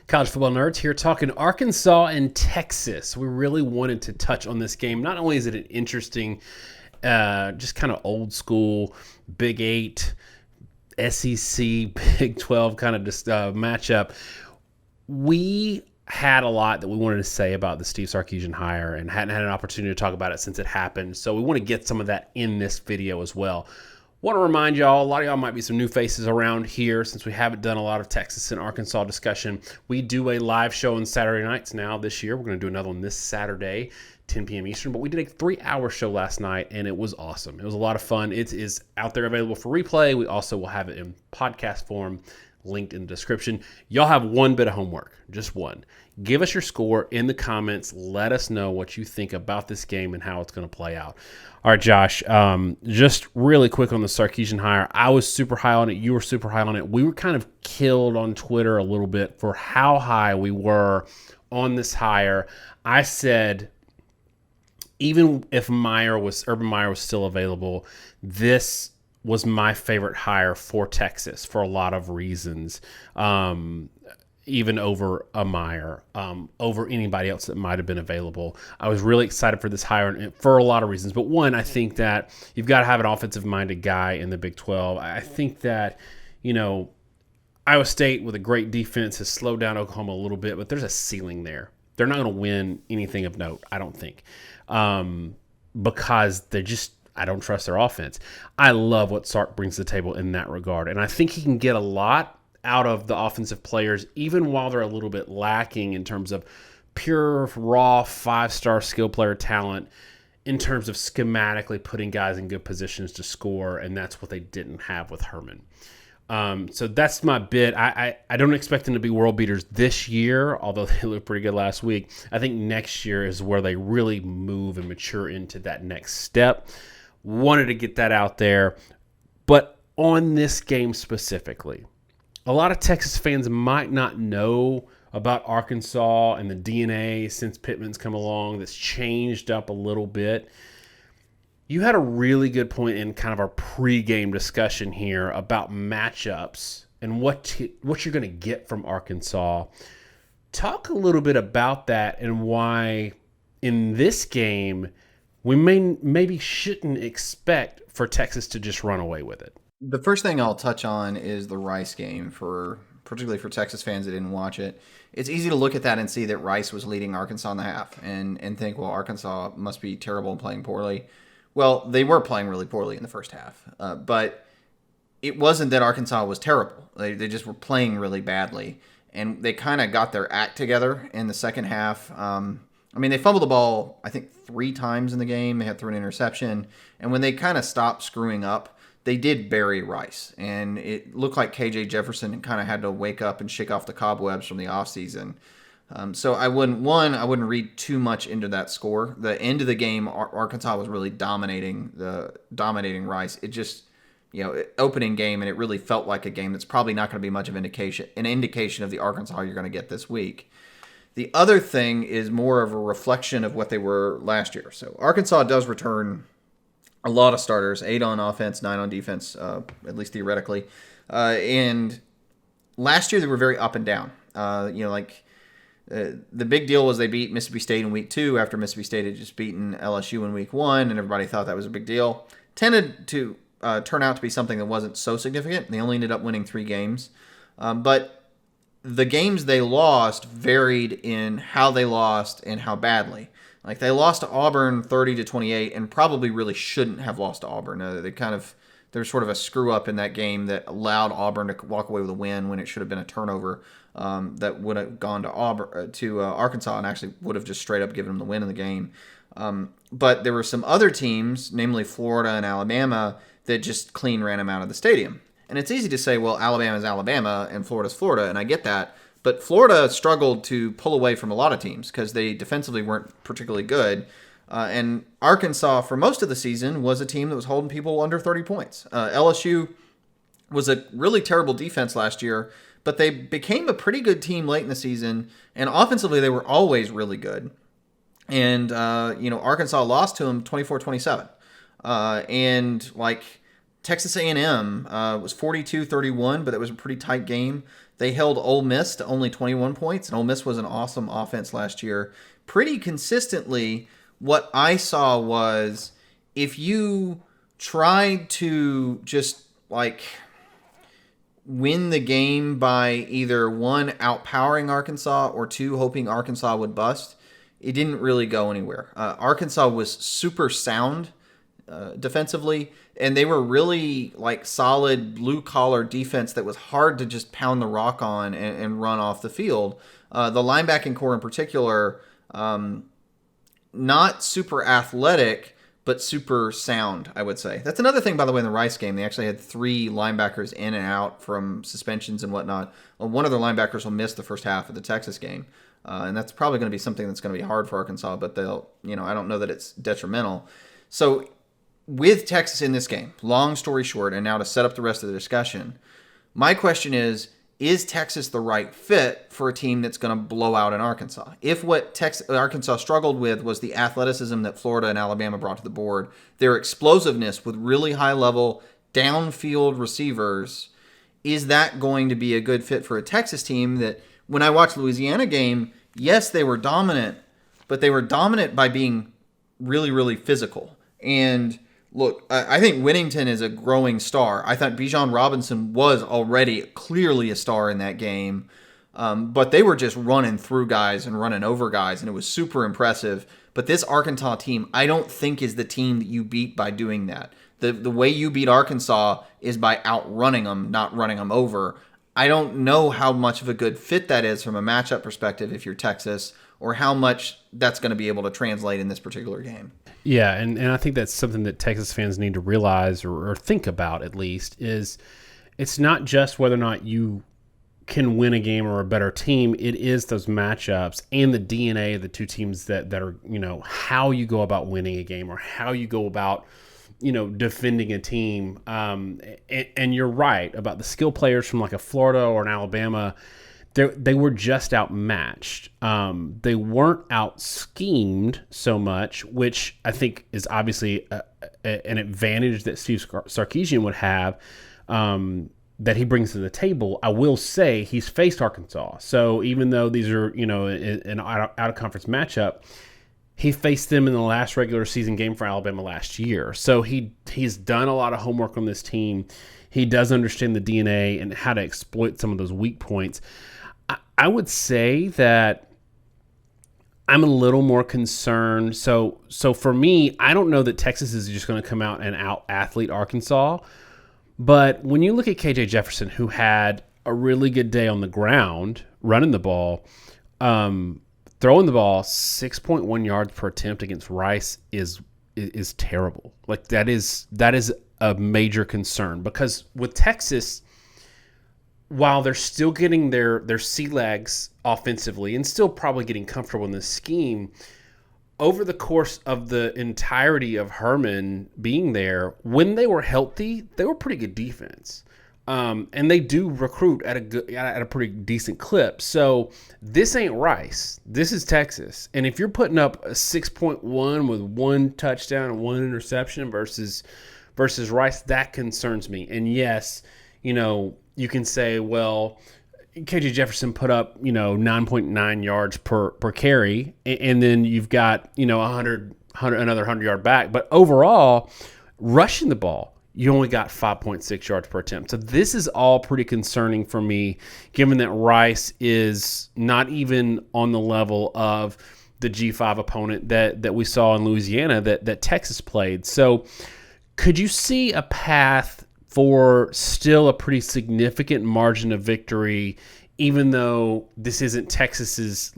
College football nerds here talking Arkansas and Texas. We really wanted to touch on this game. Not only is it an interesting, just kind of old school Big 8, SEC, Big 12 kind of just matchup. We had a lot that we wanted to say about the Steve Sarkisian hire and hadn't had an opportunity to talk about it since it happened. So we want to get some of that in this video as well. Want to remind y'all, a lot of y'all might be some new faces around here since we haven't done a lot of Texas and Arkansas discussion. We do a live show on Saturday nights now this year. We're going to do another one this Saturday, 10 p.m. Eastern. But we did a 3-hour show last night, and it was awesome. It was a lot of fun. It is out there available for replay. We also will have it in podcast form, linked in the description. Y'all have one bit of homework, just one. Give us your score in the comments. Let us know what you think about this game and how it's going to play out. All right, Josh, just really quick on the Sarkisian hire. I was super high on it. You were super high on it. We were kind of killed on Twitter a little bit for how high we were on this hire. I said, even if Urban Meyer was still available, this was my favorite hire for Texas for a lot of reasons. Even over a Meyer, over anybody else that might have been available. I was really excited for this hire for a lot of reasons. But one, I think that you've got to have an offensive-minded guy in the Big 12. I think that, Iowa State with a great defense has slowed down Oklahoma a little bit, but there's a ceiling there. They're not going to win anything of note, I don't think, because I don't trust their offense. I love what Sark brings to the table in that regard, and I think he can get a lot out of the offensive players, even while they're a little bit lacking in terms of pure, raw, 5-star skill player talent, in terms of schematically putting guys in good positions to score, and that's what they didn't have with Herman. So that's my bit. I don't expect them to be world beaters this year, although they looked pretty good last week. I think next year is where they really move and mature into that next step. Wanted to get that out there. But on this game specifically, a lot of Texas fans might not know about Arkansas and the DNA since Pittman's come along that's changed up a little bit. You had a really good point in kind of our pregame discussion here about matchups and what you're going to get from Arkansas. Talk a little bit about that and why in this game we maybe shouldn't expect for Texas to just run away with it. The first thing I'll touch on is the Rice game, particularly for Texas fans that didn't watch it. It's easy to look at that and see that Rice was leading Arkansas in the half and think, well, Arkansas must be terrible and playing poorly. Well, they were playing really poorly in the first half, but it wasn't that Arkansas was terrible. They just were playing really badly, and they kind of got their act together in the second half. They fumbled the ball, I think, 3 times in the game. They had thrown an interception, and when they kind of stopped screwing up, they did bury Rice, and it looked like KJ Jefferson kind of had to wake up and shake off the cobwebs from the offseason. So I wouldn't read too much into that score. The end of the game, Arkansas was really dominating Rice. It just, opening game, and it really felt like a game that's probably not going to be much of an indication of the Arkansas you're going to get this week. The other thing is more of a reflection of what they were last year. So Arkansas does return a lot of starters, 8 on offense, 9 on defense, at least theoretically. And last year they were very up and down. The big deal was they beat Mississippi State in week 2 after Mississippi State had just beaten LSU in week 1, and everybody thought that was a big deal. Tended to turn out to be something that wasn't so significant. They only ended up winning 3 games. But the games they lost varied in how they lost and how badly. Like, they lost to Auburn 30-28 and probably really shouldn't have lost to Auburn. There's sort of a screw up in that game that allowed Auburn to walk away with a win when it should have been a turnover that would have gone to Arkansas and actually would have just straight up given them the win in the game. But there were some other teams, namely Florida and Alabama, that just clean ran them out of the stadium. And it's easy to say, well, Alabama's Alabama and Florida's Florida, and I get that. But Florida struggled to pull away from a lot of teams because they defensively weren't particularly good. And Arkansas, for most of the season, was a team that was holding people under 30 points. LSU was a really terrible defense last year, but they became a pretty good team late in the season. And offensively, they were always really good. And, Arkansas lost to them 24-27. And, Texas A&M was 42-31, but it was a pretty tight game. They held Ole Miss to only 21 points, and Ole Miss was an awesome offense last year. Pretty consistently, what I saw was if you tried to just like win the game by either one, outpowering Arkansas, or two, hoping Arkansas would bust, it didn't really go anywhere. Arkansas was super sound defensively, and they were really like solid blue collar defense that was hard to just pound the rock on and run off the field. The linebacking core in particular, not super athletic, but super sound, I would say. That's another thing, by the way, in the Rice game. They actually had 3 linebackers in and out from suspensions and whatnot. Well, one of their linebackers will miss the first half of the Texas game. And that's probably going to be something that's going to be hard for Arkansas, but they'll, I don't know that it's detrimental. So with Texas in this game, long story short, and now to set up the rest of the discussion, my question is Texas the right fit for a team that's going to blow out in Arkansas? If what Arkansas struggled with was the athleticism that Florida and Alabama brought to the board, their explosiveness with really high-level downfield receivers, is that going to be a good fit for a Texas team that, when I watched the Louisiana game, yes, they were dominant, but they were dominant by being really, really physical. And look, I think Whittington is a growing star. I thought Bijan Robinson was already clearly a star in that game. But they were just running through guys and running over guys, and it was super impressive. But this Arkansas team, I don't think is the team that you beat by doing that. The way you beat Arkansas is by outrunning them, not running them over. I don't know how much of a good fit that is from a matchup perspective if you're Texas, or how much that's going to be able to translate in this particular game. Yeah, and I think that's something that Texas fans need to realize or think about, at least, is it's not just whether or not you can win a game or a better team. It is those matchups and the DNA of the two teams that are, how you go about winning a game or how you go about, defending a team. And you're right about the skill players from like a Florida or an Alabama. They were just outmatched. They weren't out schemed so much, which I think is obviously an advantage that Steve Sarkisian would have, that he brings to the table. I will say he's faced Arkansas. So even though these are, an out-of-conference matchup, he faced them in the last regular season game for Alabama last year. So he's done a lot of homework on this team. He does understand the DNA and how to exploit some of those weak points. I would say that I'm a little more concerned. So for me, I don't know that Texas is just going to come out and out-athlete Arkansas. But when you look at KJ Jefferson, who had a really good day on the ground, running the ball, throwing the ball 6.1 yards per attempt against Rice is terrible. Like that is a major concern, because with Texas, while they're still getting their sea legs offensively and still probably getting comfortable in this scheme, over the course of the entirety of Herman being there, when they were healthy, they were pretty good defense. And they do recruit at a pretty decent clip. So this ain't Rice. This is Texas. And if you're putting up a 6.1 with 1 touchdown and 1 interception versus Rice, that concerns me. And yes, you can say, well, KJ Jefferson put up, 9.9 yards per carry, and then you've got, another 100-yard back. But overall, rushing the ball, you only got 5.6 yards per attempt. So this is all pretty concerning for me, given that Rice is not even on the level of the G5 opponent that we saw in Louisiana that Texas played. So could you see a path for still a pretty significant margin of victory, even though this isn't Texas's,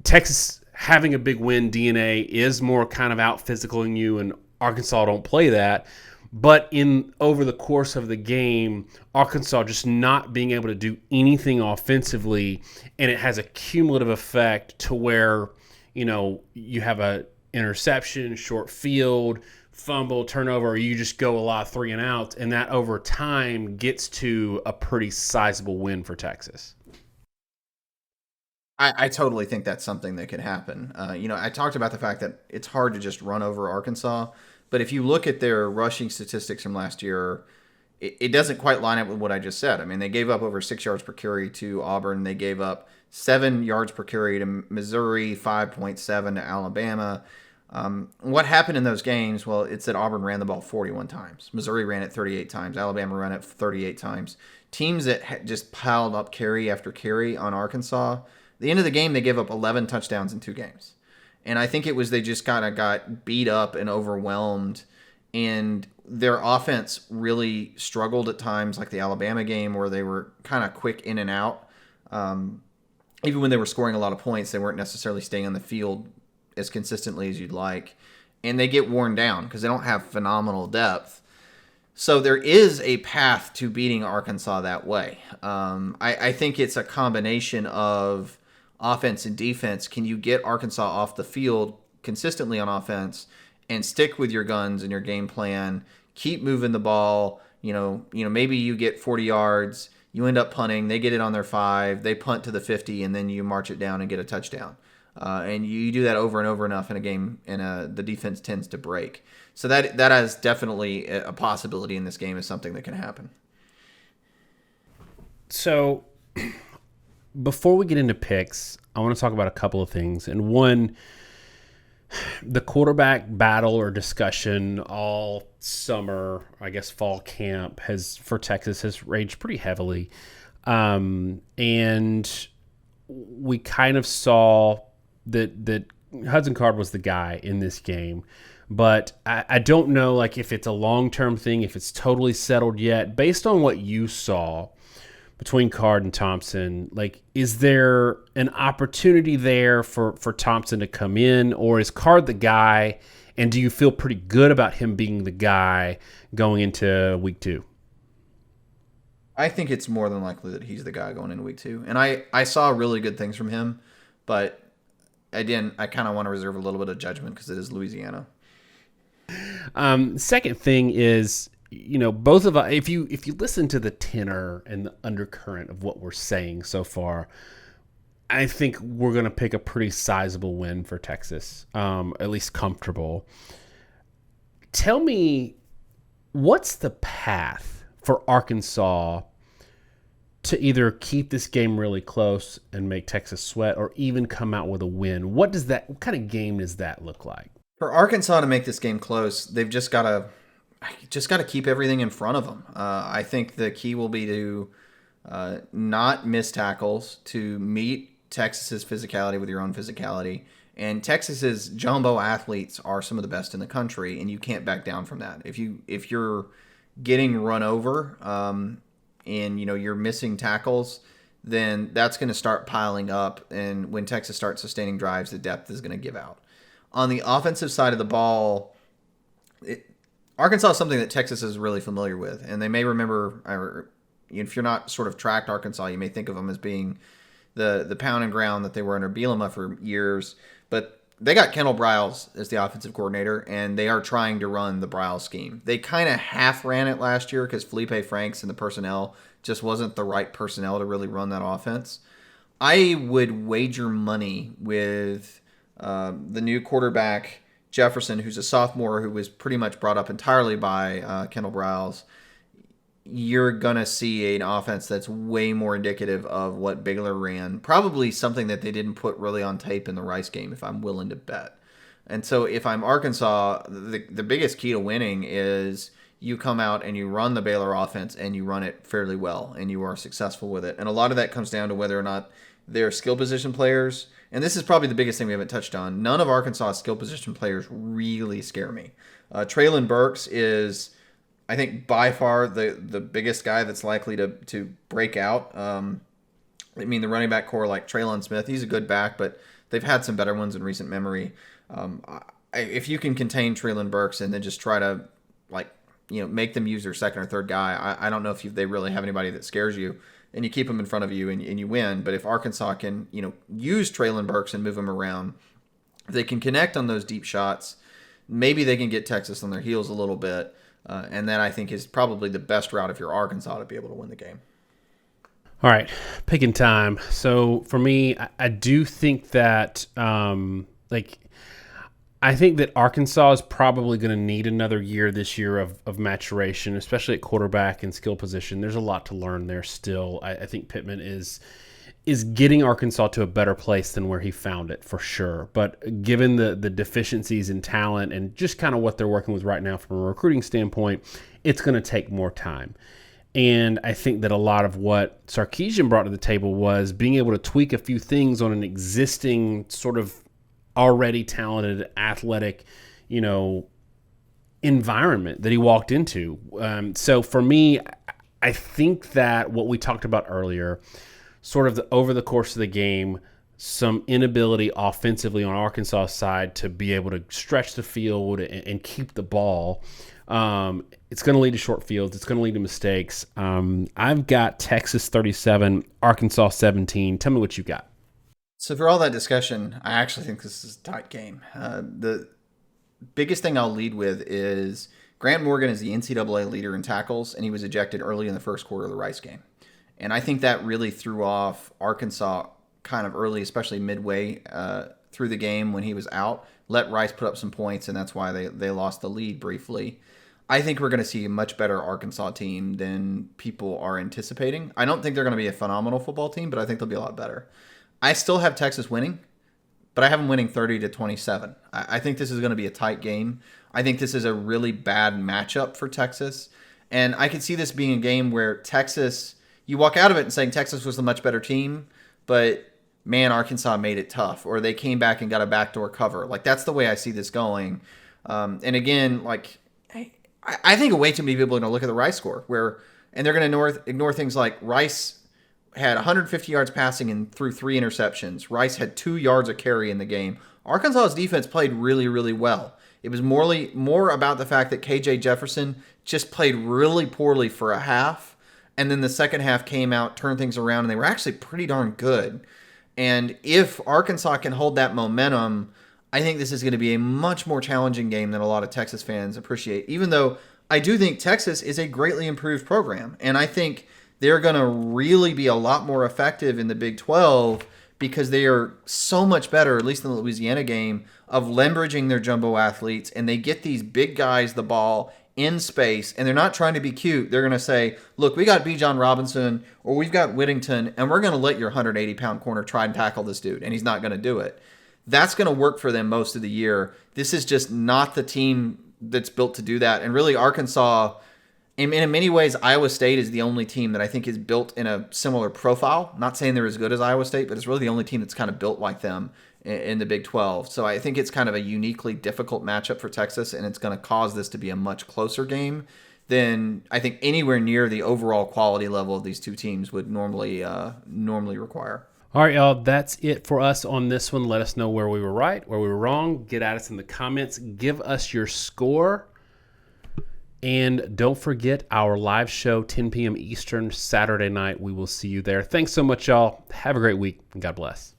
Texas having a big win DNA is more kind of out physicaling you, and Arkansas don't play that. But over the course of the game, Arkansas just not being able to do anything offensively, and it has a cumulative effect to where, you have a interception, short field, fumble, turnover, or you just go a lot of 3 and outs, and that over time gets to a pretty sizable win for Texas. I totally think that's something that could happen. I talked about the fact that it's hard to just run over Arkansas, But if you look at their rushing statistics from last year, it doesn't quite line up with what I just said. I mean, they gave up over 6 yards per carry to Auburn. They gave up 7 yards per carry to Missouri, 5.7 to Alabama. What happened in those games? Well, it's that Auburn ran the ball 41 times. Missouri ran it 38 times. Alabama ran it 38 times. Teams that just piled up carry after carry on Arkansas, at the end of the game, they gave up 11 touchdowns in 2 games. And I think it was they just kind of got beat up and overwhelmed, and their offense really struggled at times, like the Alabama game where they were kind of quick in and out. Even when they were scoring a lot of points, they weren't necessarily staying on the field as consistently as you'd like. And they get worn down because they don't have phenomenal depth. So there is a path to beating Arkansas that way. I think it's a combination of offense and defense. Can you get Arkansas off the field consistently on offense and stick with your guns and your game plan? Keep moving the ball. Maybe you get 40 yards. You end up punting. They get it on their 5. They punt to the 50, and then you march it down and get a touchdown. And you do that over and over enough in a game, and the defense tends to break. So that is definitely a possibility in this game, is something that can happen. So before we get into picks, I want to talk about a couple of things. And one, the quarterback battle or discussion all summer, I guess fall camp, for Texas has raged pretty heavily. And we kind of saw that Hudson Card was the guy in this game. But I don't know if it's a long-term thing, if it's totally settled yet. Based on what you saw between Card and Thompson, is there an opportunity there for Thompson to come in, or is Card the guy, and do you feel pretty good about him being the guy going into week 2? I think it's more than likely that he's the guy going into week 2. And I saw really good things from him, but I kind of want to reserve a little bit of judgment because it is Louisiana. Second thing is, both of us, if you listen to the tenor and the undercurrent of what we're saying so far, I think we're going to pick a pretty sizable win for Texas, at least comfortable. Tell me, what's the path for Arkansas to either keep this game really close and make Texas sweat, or even come out with a win? What kind of game does that look like? For Arkansas to make this game close, they've just got to keep everything in front of them. I think the key will be to not miss tackles, to meet Texas's physicality with your own physicality. And Texas's jumbo athletes are some of the best in the country, and you can't back down from that. If you're getting run over and you're missing tackles, then that's going to start piling up. And when Texas starts sustaining drives, the depth is going to give out. On the offensive side of the ball, Arkansas is something that Texas is really familiar with. And they may remember, if you're not sort of tracked Arkansas, you may think of them as being the pound and ground that they were under Bielema for years. But they got Kendall Briles as the offensive coordinator, and they are trying to run the Briles scheme. They kind of half ran it last year because Felipe Franks and the personnel just wasn't the right personnel to really run that offense. I would wager money with the new quarterback, Jefferson, who's a sophomore, who was pretty much brought up entirely by Kendall Briles. You're going to see an offense that's way more indicative of what Baylor ran. Probably something that they didn't put really on tape in the Rice game, if I'm willing to bet. And so if I'm Arkansas, the biggest key to winning is you come out and you run the Baylor offense and you run it fairly well and you are successful with it. And a lot of that comes down to whether or not they're skill position players. And this is probably the biggest thing we haven't touched on. None of Arkansas' skill position players really scare me. Traylon Burks is, I think, by far the biggest guy that's likely to break out. The running back core, like Traylon Smith, he's a good back, but they've had some better ones in recent memory. If you can contain Traylon Burks and then just try to make them use their second or third guy, I don't know if they really have anybody that scares you. And you keep them in front of you and you win. But if Arkansas can, use Traylon Burks and move him around, if they can connect on those deep shots, maybe they can get Texas on their heels a little bit. And that, I think, is probably the best route if you're Arkansas to be able to win the game. All right, picking time. So for me, I do think that, I think that Arkansas is probably going to need another year this year of maturation, especially at quarterback and skill position. There's a lot to learn there still. I think Pittman is getting Arkansas to a better place than where he found it, for sure. But given the deficiencies in talent and just kind of what they're working with right now from a recruiting standpoint, it's going to take more time. And I think that a lot of what Sarkisian brought to the table was being able to tweak a few things on an existing sort of already talented, athletic, environment that he walked into. So for me, I think that what we talked about earlier, sort of over the course of the game, some inability offensively on Arkansas' side to be able to stretch the field and keep the ball, it's going to lead to short fields. It's going to lead to mistakes. I've got Texas 37, Arkansas 17. Tell me what you got. So for all that discussion, I actually think this is a tight game. The biggest thing I'll lead with is Grant Morgan is the NCAA leader in tackles, and he was ejected early in the first quarter of the Rice game. And I think that really threw off Arkansas kind of early, especially midway through the game when he was out. Let Rice put up some points, and that's why they lost the lead briefly. I think we're going to see a much better Arkansas team than people are anticipating. I don't think they're going to be a phenomenal football team, but I think they'll be a lot better. I still have Texas winning, but I have them winning 30-27. I think this is going to be a tight game. I think this is a really bad matchup for Texas. And I could see this being a game where Texas, you walk out of it and saying Texas was the much better team, but man, Arkansas made it tough. Or they came back and got a backdoor cover. Like, that's the way I see this going. And again, like, I think way too many people are going to look at the Rice score, and they're going to ignore things like Rice had 150 yards passing and threw 3 interceptions. Rice had 2 yards a carry in the game. Arkansas's defense played really, really well. It was more about the fact that KJ Jefferson just played really poorly for a half, and then the second half came out, turned things around, and they were actually pretty darn good. And if Arkansas can hold that momentum, I think this is going to be a much more challenging game than a lot of Texas fans appreciate, even though I do think Texas is a greatly improved program. And I think they're going to really be a lot more effective in the Big 12 because they are so much better, at least in the Louisiana game, of leveraging their jumbo athletes. And they get these big guys the ball in space, and they're not trying to be cute. They're going to say, look, we got Bijan Robinson or we've got Whittington, and we're going to let your 180-pound corner try and tackle this dude, and he's not going to do it. That's going to work for them most of the year. This is just not the team that's built to do that. And really, Arkansas, in many ways, Iowa State is the only team that I think is built in a similar profile. Not saying they're as good as Iowa State, but it's really the only team that's kind of built like them in the Big 12. So I think it's kind of a uniquely difficult matchup for Texas, and it's going to cause this to be a much closer game than I think anywhere near the overall quality level of these two teams would normally require. All right, y'all, that's it for us on this one. Let us know where we were right, where we were wrong. Get at us in the comments. Give us your score. And don't forget our live show, 10 p.m. Eastern, Saturday night. We will see you there. Thanks so much, y'all. Have a great week, and God bless.